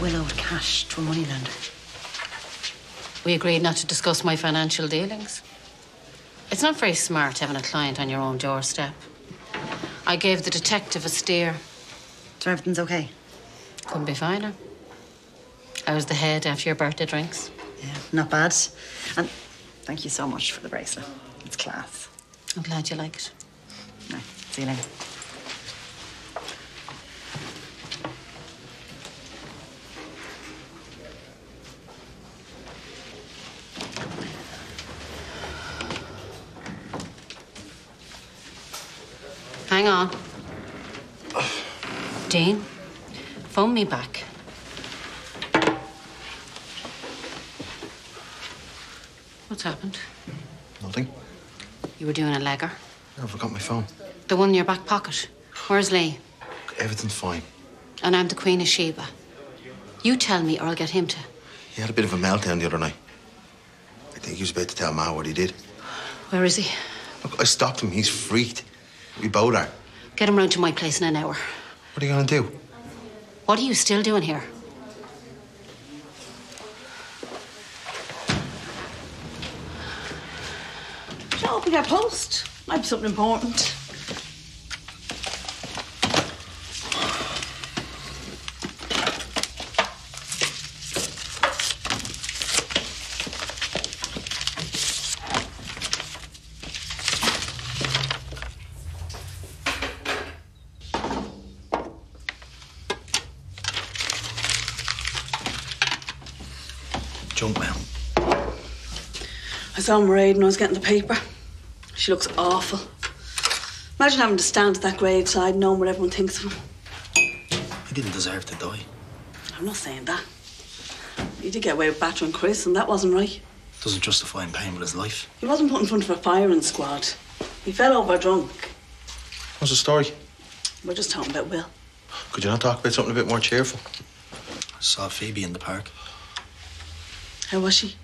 Will owed cash to a moneylender. We agreed not to discuss my financial dealings. It's not very smart having a client on your own doorstep. I gave the detective a steer. So everything's okay? Couldn't be finer. I was the head after your birthday drinks. Yeah, not bad. And thank you so much for the bracelet. It's class. I'm glad you like it. Right, see you later. Hang on. Dean, phone me back. What's happened? Nothing. You were doing a legger. I forgot my phone. The one in your back pocket. Where's Lee? Everything's fine. And I'm the Queen of Sheba. You tell me or I'll get him to. He had a bit of a meltdown the other night. I think he was about to tell Ma what he did. Where is he? Look, I stopped him. He's freaked. We both are. Get him round to my place in an hour. What are you going to do? What are you still doing here? Shall I open your post? Might be something important. Junk mail. I saw Mairead when I was getting the paper. She looks awful. Imagine having to stand at that graveside knowing what everyone thinks of him. He didn't deserve to die. I'm not saying that. He did get away with battering Chris, and that wasn't right. Doesn't justify him paying with his life. He wasn't put in front of a firing squad. He fell over drunk. What's the story? We're just talking about Will. Could you not talk about something a bit more cheerful? I saw Phoebe in the park, How was she?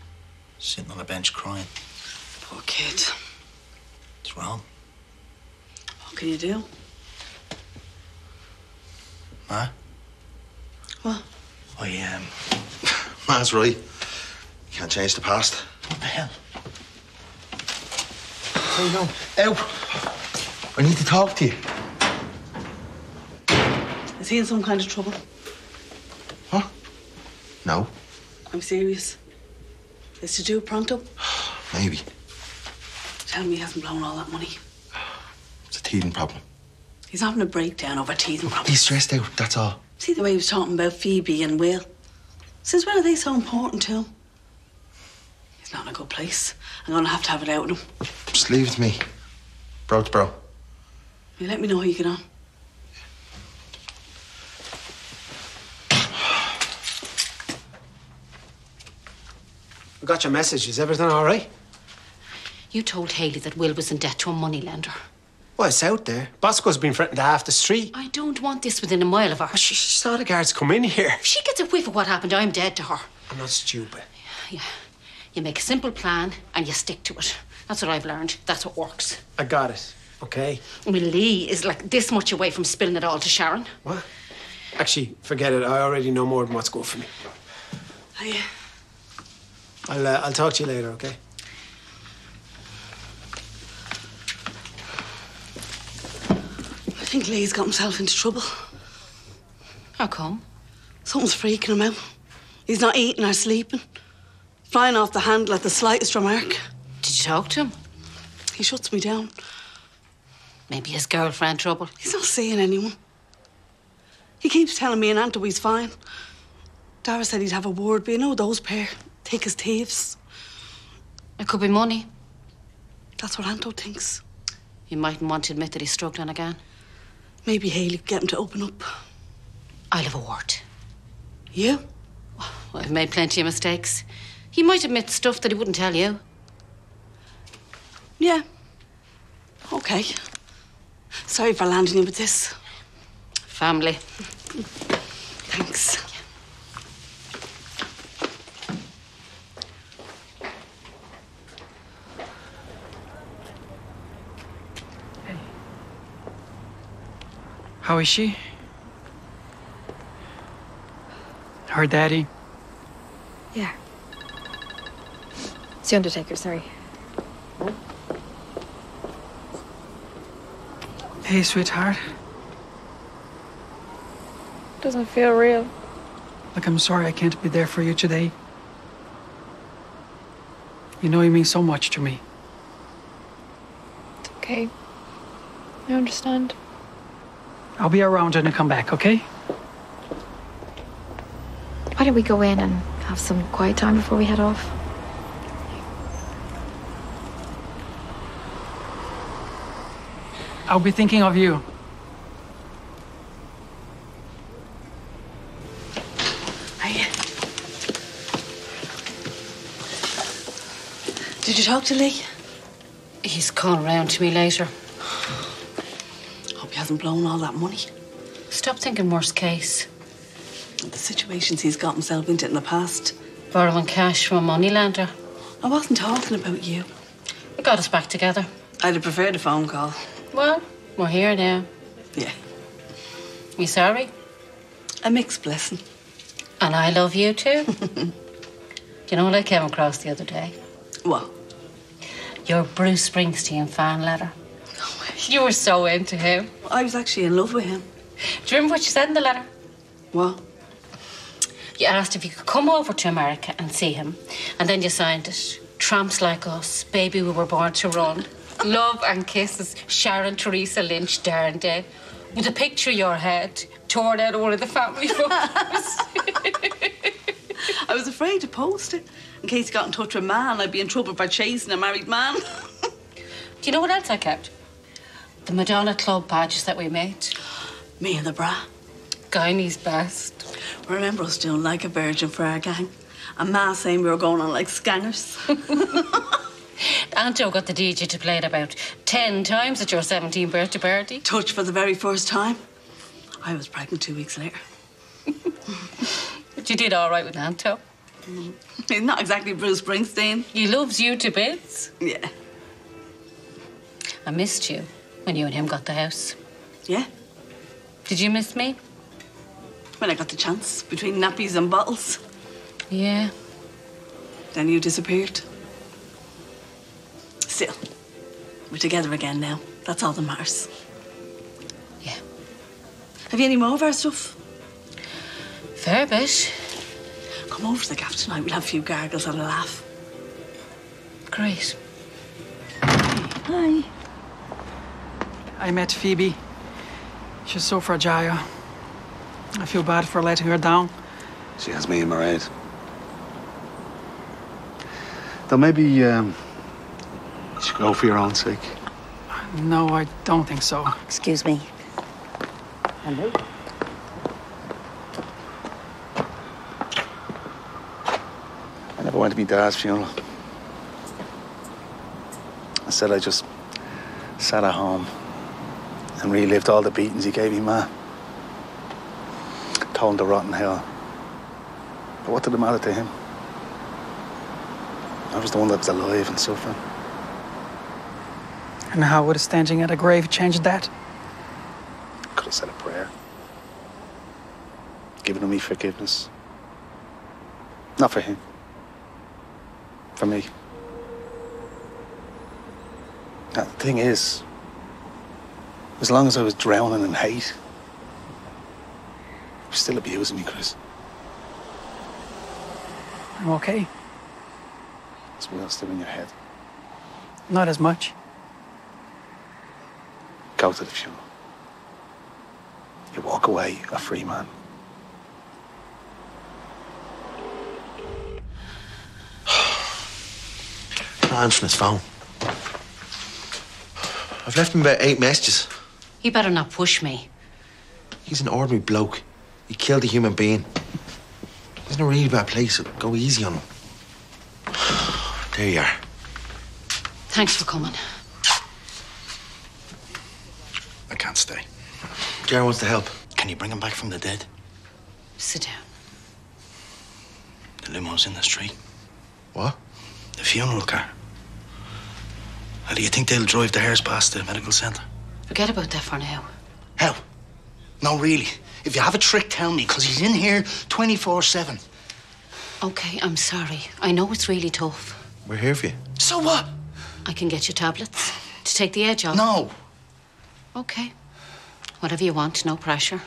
sitting on a bench crying. Poor kid. What's wrong? What can you do? Ma? What? Ma's right. You can't change the past. What the hell? How you going? Out! I need to talk to you. Is he in some kind of trouble? What? No. I'm serious. Is to do pronto? Maybe. Tell me he hasn't blown all that money. It's a teething problem. He's having a breakdown over teething problems. He's stressed out, that's all. See the way he was talking about Phoebe and Will? Since when are they so important to him? He's not in a good place. I'm going to have it out with him. Just leave it to me. Bro to bro. You let me know how you get on. I got your message. Is everything all right? You told Hayley that Will was in debt to a moneylender. Well, it's out there. Bosco's been threatened to half the street. I don't want this within a mile of her. Oh, she saw the guards come in here. If she gets a whiff of what happened, I'm dead to her. I'm not stupid. Yeah. You make a simple plan and you stick to it. That's what I've learned. That's what works. I got it, okay? I mean, Lee is like this much away from spilling it all to Sharon. What? Actually, forget it. I already know more than what's good for me. Hiya. I'll talk to you later, okay? I think Lee's got himself into trouble. How come? Something's freaking him out. He's not eating or sleeping. Flying off the handle at the slightest remark. Did you talk to him? He shuts me down. Maybe his girlfriend trouble. He's not seeing anyone. He keeps telling me and Anto he's fine. Dara said he'd have a word, but you know those pair, thick as thieves. It could be money. That's what Anto thinks. He mightn't want to admit that he's struggling again. Maybe Hayley could get him to open up. I'll have a word. You? I've made plenty of mistakes. He might admit stuff that he wouldn't tell you. Yeah. Okay. Sorry for landing you with this. Family. Thanks. How is she? Her daddy? Yeah. It's the undertaker, sorry. Hey, sweetheart. Doesn't feel real. Look, I'm sorry I can't be there for you today. You know you mean so much to me. It's okay. I understand. I'll be around when I come back, okay? Why don't we go in and have some quiet time before we head off? I'll be thinking of you. Hiya. Did you talk to Lee? He's calling round to me later. Hope he hasn't blown all that money. Stop thinking worst case. The situations he's got himself into in the past. Borrowing cash from a moneylender. I wasn't talking about you. It got us back together. I'd have preferred a phone call. Well, we're here now. Yeah. You sorry? A mixed blessing. And I love you too. You know what I came across the other day? What? Your Bruce Springsteen fan letter. No way. You were so into him. I was actually in love with him. Do you remember what you said in the letter? What? You asked if you could come over to America and see him. And then you signed it. Tramps like us, baby we were born to run. Love and kisses, Sharon, Teresa, Lynch, Darren Day. With a picture of your head torn out of one of the family photos. I was afraid to post it. In case he got in touch with a man, I'd be in trouble for chasing a married man. Do you know what else I kept? The Madonna Club badges that we made. Me and the bra. Guyanese best. Remember us doing like a virgin for our gang? And Ma saying we were going on like scanners. Anto got the DJ to play it about 10 times at your 17th birthday party. Touch for the very first time. I was pregnant 2 weeks later. But you did all right with Anto. He's not exactly Bruce Springsteen. He loves you to bits. Yeah. I missed you when you and him got the house. Yeah? Did you miss me? When I got the chance, between nappies and bottles. Yeah. Then you disappeared. Still, we're together again now. That's all that matters. Yeah. Have you any more of our stuff? Fair bit. Come over to the gaff tonight. We'll have a few gargles and a laugh. Great. Hi. I met Phoebe. She's so fragile. I feel bad for letting her down. She has me in my head. Though maybe you should go for your own sake. No, I don't think so. Excuse me. Hello? I never went to my dad's funeral. Instead, I just sat at home and relived all the beatings he gave me, Ma. Told him to rot in hell. But what did it matter to him? I was the one that was alive and suffering. And how would standing at a grave change that? Could have said a prayer. Given me forgiveness. Not for him. For me. Now, the thing is, as long as I was drowning in hate, he was still abusing me, Chris. I'm okay. Is what else still in your head? Not as much. Go to the funeral. You walk away a free man. Not answering his phone. I've left him about 8 messages. You better not push me. He's an ordinary bloke. He killed a human being. He's in a really bad place, so go easy on him. There you are. Thanks for coming. I can't stay. Sharon wants to help. Can you bring him back from the dead? Sit down. The limo's in the street. What? The funeral car. How do you think they'll drive the hearse past the medical centre? Forget about that for now. How? No, really. If you have a trick, tell me, because he's in here 24/7. Okay, I'm sorry. I know it's really tough. We're here for you. So what? I can get you tablets to take the edge off. No. Okay. Whatever you want, no pressure.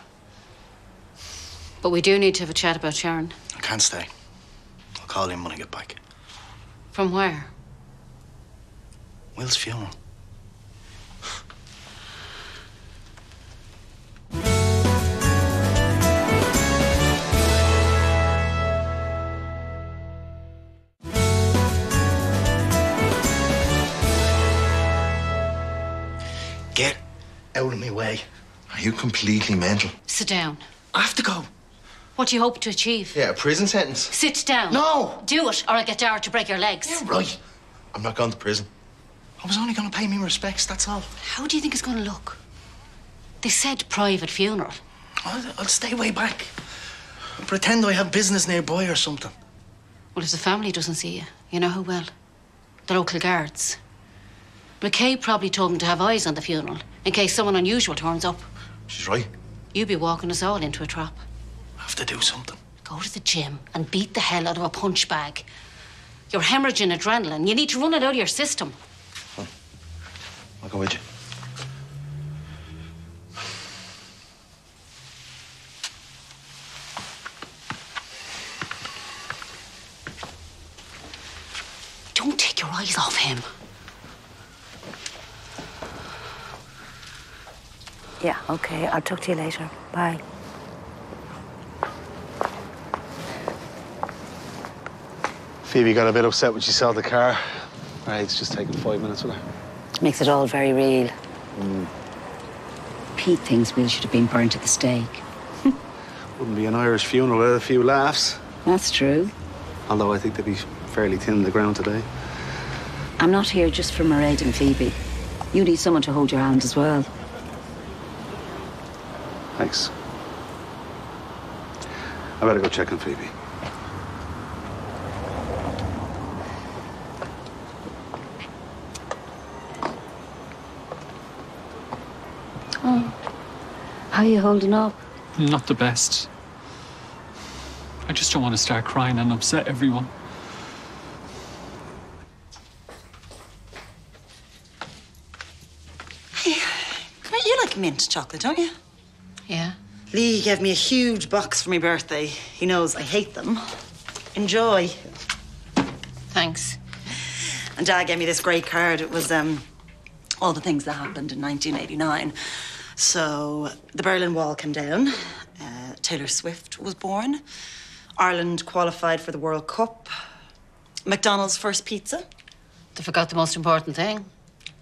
But we do need to have a chat about Sharon. I can't stay. I'll call him when I get back. From where? Will's funeral. Get out of my way. Are you completely mental? Sit down. I have to go. What do you hope to achieve? Yeah, a prison sentence. Sit down. No! Do it, or I'll get Dara to break your legs. You're right. I'm not going to prison. I was only going to pay me respects, that's all. How do you think it's going to look? They said private funeral. I'll stay way back. Pretend I have business nearby or something. Well, if the family doesn't see you, you know who will? The local guards. McKay probably told them to have eyes on the funeral in case someone unusual turns up. She's right. You'd be walking us all into a trap. I have to do something. Go to the gym and beat the hell out of a punch bag. You're hemorrhaging adrenaline. You need to run it out of your system. I'll go with you. Don't take your eyes off him. Yeah, okay. I'll talk to you later. Bye. Phoebe got a bit upset when she saw the car. It's just taken 5 minutes with her. Makes it all very real. Pete thinks Will should have been burnt at the stake. Wouldn't be an Irish funeral without a few laughs. That's true. Although I think they'd be fairly thin on the ground today. I'm not here just for Mairead and Phoebe. You need someone to hold your hand as well. Thanks. I better go check on Phoebe. Oh. How are you holding up? Not the best. I just don't want to start crying and upset everyone. Hey, you like mint chocolate, don't you? Yeah. Lee gave me a huge box for my birthday. He knows I hate them. Enjoy. Thanks. And Dad gave me this great card. It was all the things that happened in 1989. So the Berlin Wall came down. Taylor Swift was born. Ireland qualified for the World Cup. McDonald's first pizza. They forgot the most important thing.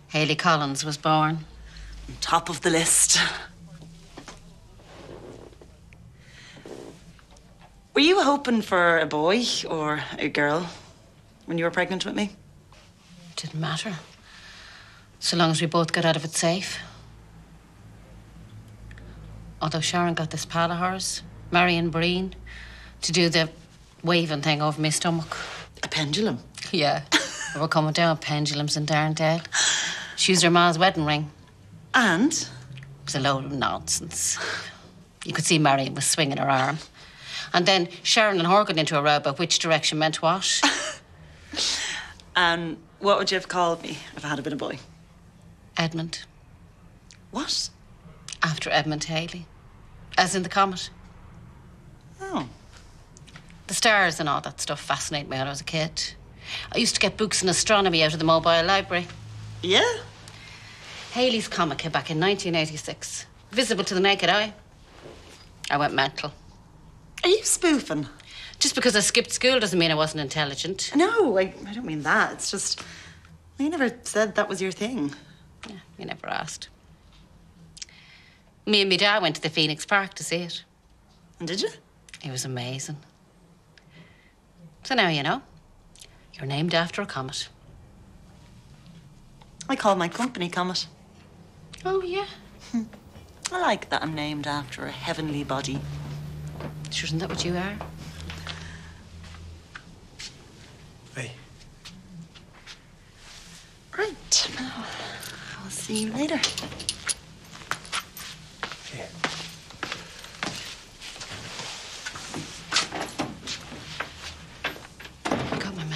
Hayley Collins was born. On top of the list. Were you hoping for a boy or a girl when you were pregnant with me? It didn't matter. So long as we both got out of it safe. Although Sharon got this pal of hers, Marion Breen, to do the waving thing over my stomach. A pendulum? Yeah. We were coming down pendulums in Darndale. She used her ma's wedding ring. And? It was a load of nonsense. You could see Marion was swinging her arm. And then Sharon and her got into a row about which direction meant what. And what would you have called me if I had been a boy? Edmund. What? After Edmund Haley. As in the comet. Oh. The stars and all that stuff fascinated me when I was a kid. I used to get books in astronomy out of the mobile library. Yeah? Haley's comet came back in 1986. Visible to the naked eye. I went mental. Are you spoofing? Just because I skipped school doesn't mean I wasn't intelligent. No, I don't mean that. It's just, you never said that was your thing. Yeah, you never asked. Me and my dad went to the Phoenix Park to see it. And did you? It was amazing. So now you know. You're named after a comet. I call my company Comet. Oh, yeah? I like that I'm named after a heavenly body. Sure, isn't that what you are? Hey. Right. I'll see you later. Here.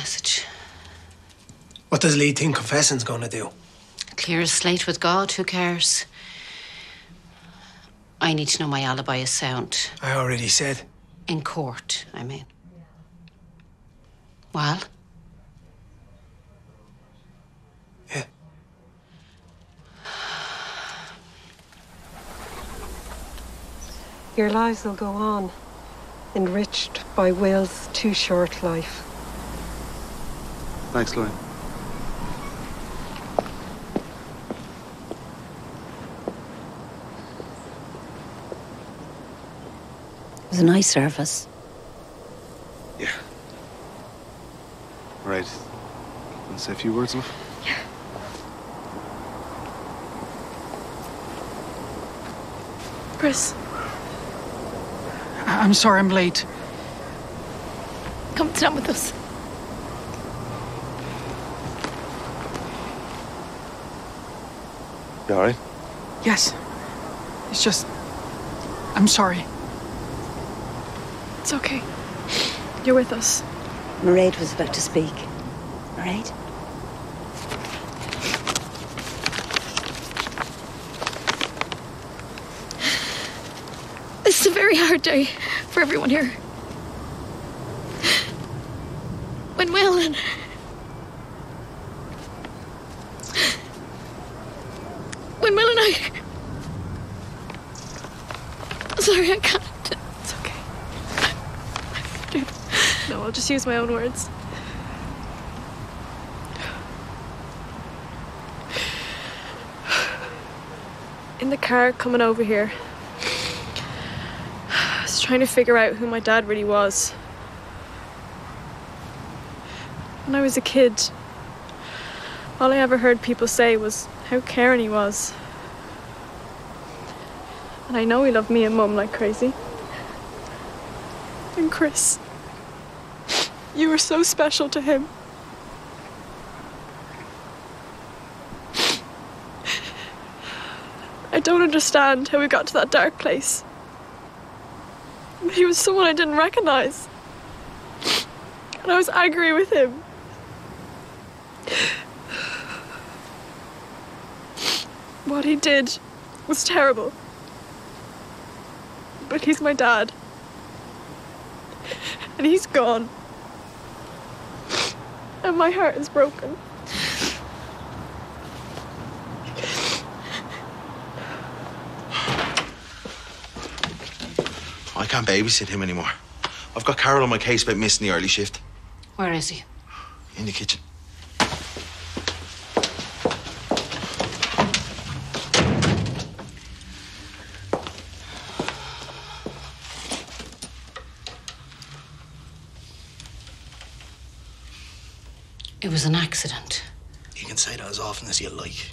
message. What does Lee think confessing's going to do? Clear as slate with God, who cares? I need to know my alibi is sound. I already said. In court, I mean. Well? Yeah. Your lives will go on, enriched by Will's too short life. Thanks, Lauren. It was a nice service. Yeah. All right. Want to say a few words, love? Chris. I'm sorry I'm late. Come down with us. You all right? Yes. It's just... I'm sorry. It's okay. You're with us. Mairead was about to speak. Mairead? This is a very hard day for everyone here. When Will and... When Will and I... Sorry, I can't. It's okay. No, I'll just use my own words. In the car coming over here, I was trying to figure out who my dad really was. When I was a kid, all I ever heard people say was how caring he was. And I know he loved me and Mum like crazy. And Chris, you were so special to him. I don't understand how we got to that dark place. He was someone I didn't recognise. And I was angry with him. What he did was terrible. But he's my dad. And he's gone. And my heart is broken. I can't babysit him anymore. I've got Carol on my case about missing the early shift. Where is he? In the kitchen. It was an accident. You can say that as often as you like.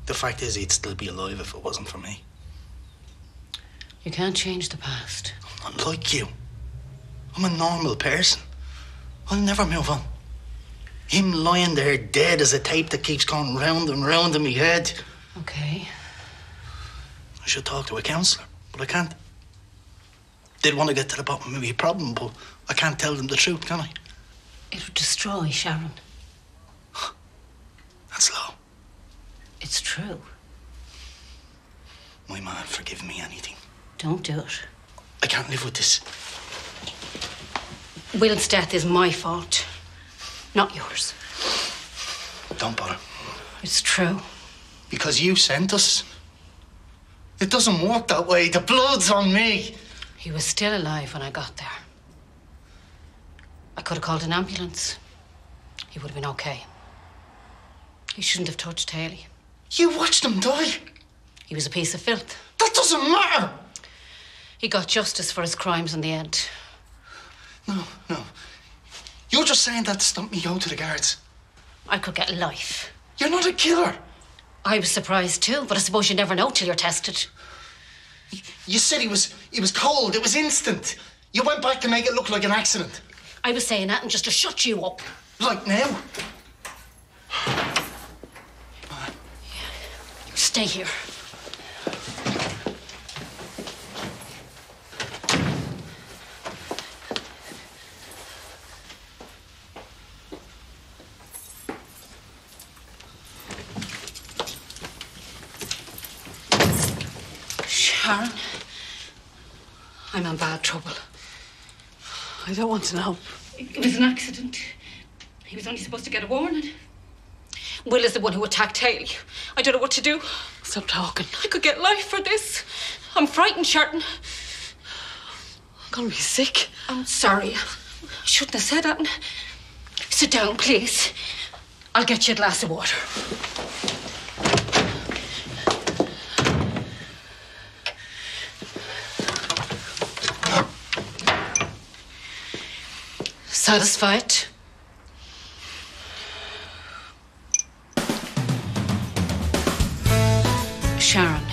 The fact is, he'd still be alive if it wasn't for me. You can't change the past. I'm not like you. I'm a normal person. I'll never move on. Him lying there dead as a tape that keeps going round and round in my head. Okay. I should talk to a counsellor, but I can't. They'd want to get to the bottom of my problem, but I can't tell them the truth, can I? It would destroy Sharon. That's low. It's true. My man, forgive me anything. Don't do it. I can't live with this. Will's death is my fault, not yours. Don't bother. It's true. Because you sent us. It doesn't work that way. The blood's on me. He was still alive when I got there. I could have called an ambulance. He would have been okay. He shouldn't have touched Haley. You watched him die. He was a piece of filth. That doesn't matter. He got justice for his crimes in the end. No. You're just saying that to stop me going to the guards. I could get life. You're not a killer. I was surprised too, but I suppose you never know till you're tested. You said he was cold. It was instant. You went back to make it look like an accident. I was saying that and just to shut you up. Like now? Stay here. Sharon, I'm in bad trouble. I don't want to know. It was an accident. He was only supposed to get a warning. Will is the one who attacked Haley. I don't know what to do. Stop talking. I could get life for this. I'm frightened, Sharon. I'm gonna be sick. I'm sorry. I shouldn't have said that. Sit down, please. I'll get you a glass of water. Satisfied? Sharon,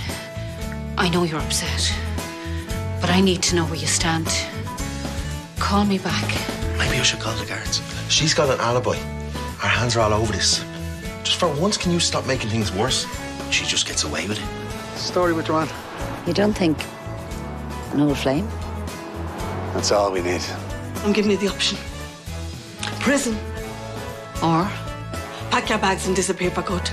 I know you're upset, but I need to know where you stand. Call me back. Maybe I should call the guards. She's got an alibi. Our hands are all over this. Just for once, can you stop making things worse? She just gets away with it. Story with Ron. You don't think an old flame? That's all we need. I'm giving you the option. Prison. Or pack your bags and disappear for good.